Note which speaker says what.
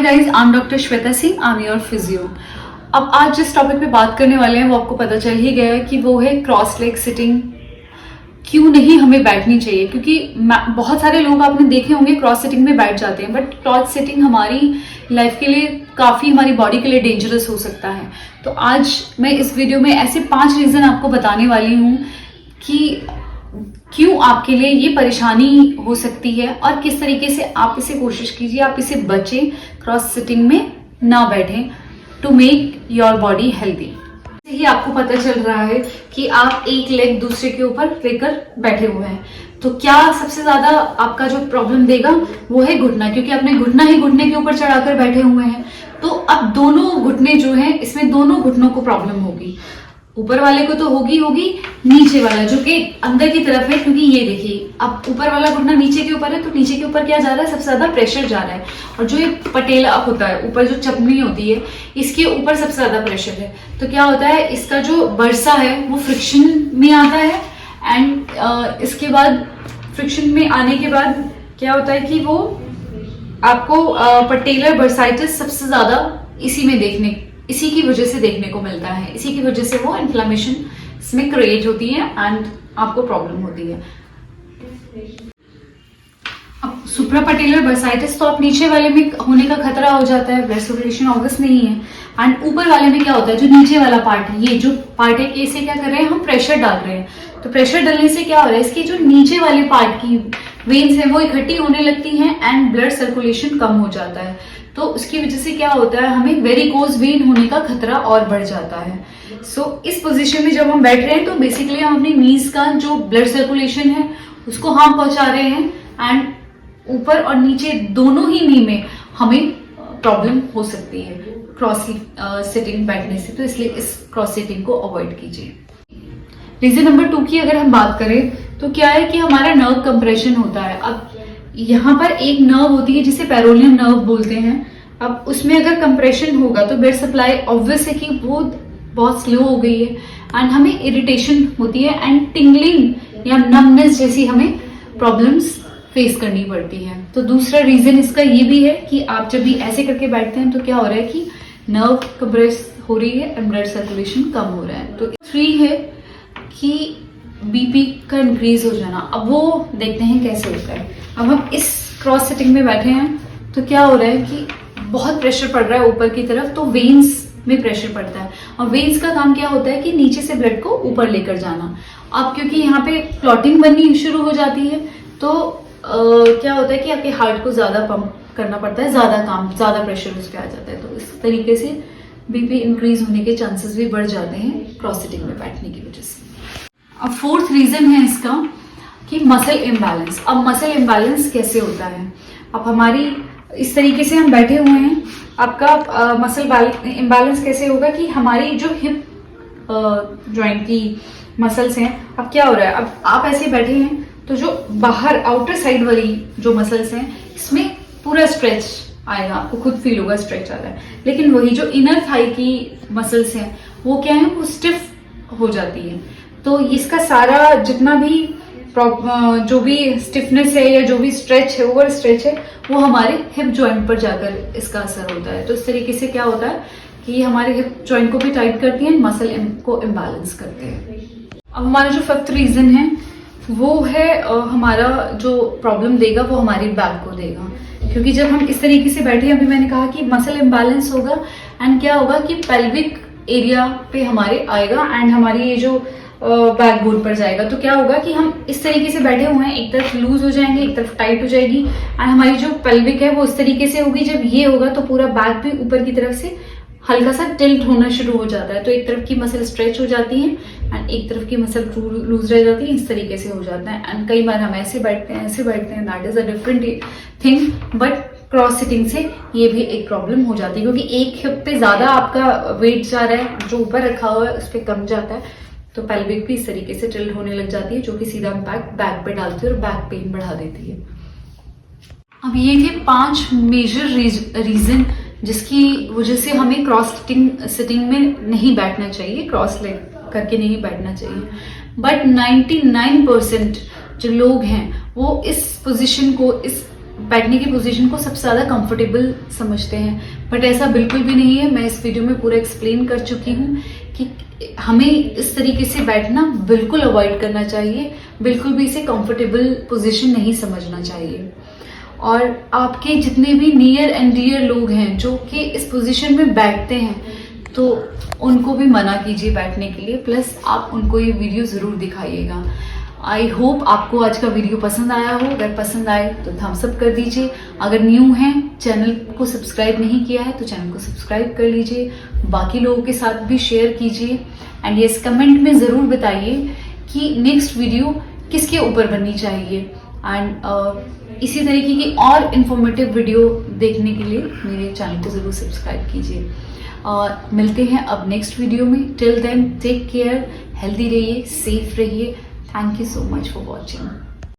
Speaker 1: Guys, I am doctor Shweta Singh, I am your physio. अब आज जिस टॉपिक पे बात करने वाले हैं वो आपको पता चल ही गया है कि वो है क्रॉस लेग सिटिंग। क्यों नहीं हमें बैठनी चाहिए, क्योंकि बहुत सारे लोग आपने देखे होंगे क्रॉस सिटिंग में बैठ जाते हैं, बट क्रॉस सिटिंग हमारी लाइफ के लिए काफ़ी, हमारी बॉडी के लिए डेंजरस हो सकता है। तो आज मैं इस वीडियो में ऐसे 5 रीज़न आपको बताने वाली हूँ कि क्यों आपके लिए ये परेशानी हो सकती है और किस तरीके से आप इसे कोशिश कीजिए, आप इसे बचें, क्रॉस सिटिंग में ना बैठें, to make your body healthy. ही आपको पता चल रहा है कि आप एक लेग दूसरे के ऊपर लेकर बैठे हुए हैं, तो क्या सबसे ज्यादा आपका जो प्रॉब्लम देगा वो है घुटना, क्योंकि आपने घुटना ही घुटने के ऊपर चढ़ाकर बैठे हुए हैं। तो अब दोनों घुटने जो हैं, इसमें दोनों घुटनों को प्रॉब्लम होगी। ऊपर वाले को तो होगी, नीचे वाला जो कि अंदर की तरफ है, क्योंकि ये देखिए अब ऊपर वाला घुटना नीचे के ऊपर है, तो नीचे के ऊपर क्या जा रहा है, सबसे ज्यादा प्रेशर जा रहा है। और जो ये पटेला होता है, ऊपर जो चपनी होती है, इसके ऊपर सबसे ज्यादा प्रेशर है। तो क्या होता है, इसका जो बरसा है वो फ्रिक्शन में आता है, एंड इसके बाद फ्रिक्शन में आने के बाद क्या होता है कि वो आपको पटेलर बर्साइटिस सबसे ज्यादा इसी की वजह से देखने को मिलता है। इसी की वजह से वो इन्फ्लेमेशन इसमें क्रिएट होती है एंड आपको प्रॉब्लम होती है। अब सुप्रापटेलर बर्साइटिस तो आप नीचे वाले में होने का खतरा हो जाता है, ब्लड सर्कुलेशन ऑब्वियस नहीं है। एंड ऊपर वाले में क्या होता है, जो नीचे वाला पार्ट है, ये जो पार्ट है, इसे क्या कर रहे हैं, हम प्रेशर डाल रहे हैं। तो प्रेशर डालने से क्या हो रहा है, इसके जो नीचे वाले पार्ट की वेन्स है वो इकट्ठी होने लगती हैं एंड ब्लड सर्कुलेशन कम हो जाता है। तो उसकी वजह से क्या होता है, हमें वेरिकोज वेन होने का खतरा और बढ़ जाता है। सो इस पोजीशन में जब हम बैठ रहे हैं तो बेसिकली हम अपनी नीज का जो ब्लड सर्कुलेशन है उसको हार्म पहुंचा रहे हैं, एंड ऊपर और नीचे दोनों ही नी में हमें प्रॉब्लम हो सकती है क्रॉस सिटिंग बैठने से। तो इसलिए इस क्रॉस सिटिंग को अवॉइड कीजिए। रीजन नंबर 2 की अगर हम बात करें तो क्या है कि हमारा नर्व कंप्रेशन होता है। अब यहाँ पर एक नर्व होती है जिसे पेरोनियम नर्व बोलते हैं। अब उसमें अगर कंप्रेशन होगा तो ब्लड सप्लाई ऑब्वियस है कि वो बहुत स्लो हो गई है, एंड हमें इरिटेशन होती है एंड टिंगलिंग या नमनेस जैसी हमें प्रॉब्लम्स फेस करनी पड़ती है। तो दूसरा रीजन इसका ये भी है कि आप जब भी ऐसे करके बैठते हैं तो क्या हो रहा है कि नर्व कंप्रेस हो रही है एंड ब्लड सर्कुलेशन कम हो रहा है। तो 3 है कि बीपी का इंक्रीज हो जाना। अब वो देखते हैं कैसे होता है। अब हम इस क्रॉस सिटिंग में बैठे हैं तो क्या हो रहा है कि बहुत प्रेशर पड़ रहा है ऊपर की तरफ, तो वेन्स में प्रेशर पड़ता है, और वेन्स का काम क्या होता है कि नीचे से ब्लड को ऊपर लेकर जाना। अब क्योंकि यहाँ पे क्लॉटिंग बननी शुरू हो जाती है, तो क्या होता है कि आपके हार्ट को ज्यादा पंप करना पड़ता है, ज्यादा प्रेशर उस पर आ जाता है। तो इस तरीके से बीपी इंक्रीज होने के चांसेस भी बढ़ जाते हैं क्रॉस सिटिंग में बैठने की वजह से। अब 4th रीजन है इसका कि मसल इम्बैलेंस। अब मसल इम्बैलेंस कैसे होता है, अब हमारी इस तरीके से हम बैठे हुए हैं, आपका मसल इम्बैलेंस कैसे होगा कि हमारी जो हिप जॉइंट की मसल्स हैं, अब क्या हो रहा है, अब आप ऐसे बैठे हैं तो जो बाहर आउटर साइड वाली जो मसल्स हैं इसमें पूरा स्ट्रेच आएगा, आपको खुद फील होगा स्ट्रेच आ रहा है। लेकिन वही जो इनर थाई की मसल्स हैं वो क्या है, वो स्टिफ हो जाती है। तो इसका सारा जितना भी जो भी स्टिफनेस है या जो भी स्ट्रेच है, ओवर स्ट्रेच है, वो हमारे हिप जॉइंट पर जाकर इसका असर होता है। तो इस तरीके से क्या होता है कि हमारे हिप जॉइंट को भी टाइट करती है, मसल को इम्बैलेंस करते हैं। अब हमारा जो 5th रीजन है वो है हमारा जो प्रॉब्लम देगा वो हमारी बैक को देगा, क्योंकि जब हम इस तरीके से बैठे, अभी मैंने कहा कि मसल इम्बैलेंस होगा एंड क्या होगा कि पेल्विक एरिया पे हमारे आएगा एंड हमारी ये जो बैकबोन पर जाएगा। तो क्या होगा कि हम इस तरीके से बैठे हुए हैं, एक तरफ लूज हो जाएंगे, एक तरफ टाइट हो जाएगी, एंड हमारी जो पेल्विक है वो इस तरीके से होगी। जब ये होगा तो पूरा बैक भी ऊपर की तरफ से हल्का सा टिल्ट होना शुरू हो जाता है। तो एक तरफ की मसल स्ट्रेच हो जाती है एंड एक तरफ की मसल लूज रह जाती है, इस तरीके से हो जाता है। एंड कई बार हम ऐसे बैठते हैं, that is a different thing, but cross sitting से ये भी एक प्रॉब्लम हो जाती है, क्योंकि एक हिप पे ज्यादा आपका वेट जा रहा है, जो ऊपर रखा हुआ है उस पर कम जाता है, तो पेल्विक भी इस तरीके से टिल्ट होने लग जाती है, जो कि सीधा इम्पैक्ट बैक पे डालती है और बैक पेन बढ़ा देती है। अब ये थे 5 मेजर रीजन जिसकी वजह से हमें क्रॉस सिटिंग में नहीं बैठना चाहिए, क्रॉस लेग करके नहीं बैठना चाहिए। बट 99% जो लोग हैं वो इस पोजीशन को, इस बैठने की पोजीशन को सबसे ज़्यादा कंफर्टेबल समझते हैं, बट ऐसा बिल्कुल भी नहीं है। मैं इस वीडियो में पूरा एक्सप्लेन कर चुकी हूँ कि हमें इस तरीके से बैठना बिल्कुल अवॉइड करना चाहिए, बिल्कुल भी इसे कंफर्टेबल पोजीशन नहीं समझना चाहिए। और आपके जितने भी नियर एंड डियर लोग हैं जो कि इस पोजीशन में बैठते हैं, तो उनको भी मना कीजिए बैठने के लिए, प्लस आप उनको ये वीडियो ज़रूर दिखाइएगा। आई होप आपको आज का वीडियो पसंद आया हो। अगर पसंद आए तो थम्स अप कर दीजिए। अगर न्यू हैं, चैनल को सब्सक्राइब नहीं किया है तो चैनल को सब्सक्राइब कर लीजिए, बाकी लोगों के साथ भी शेयर कीजिए। एंड यस, कमेंट में ज़रूर बताइए कि नेक्स्ट वीडियो किसके ऊपर बननी चाहिए। एंड इसी तरीके की और इन्फॉर्मेटिव वीडियो देखने के लिए मेरे चैनल को ज़रूर सब्सक्राइब कीजिए। मिलते हैं अब नेक्स्ट वीडियो में। Till then take care, healthy रहिए, सेफ रहिए। Thank you so much for watching.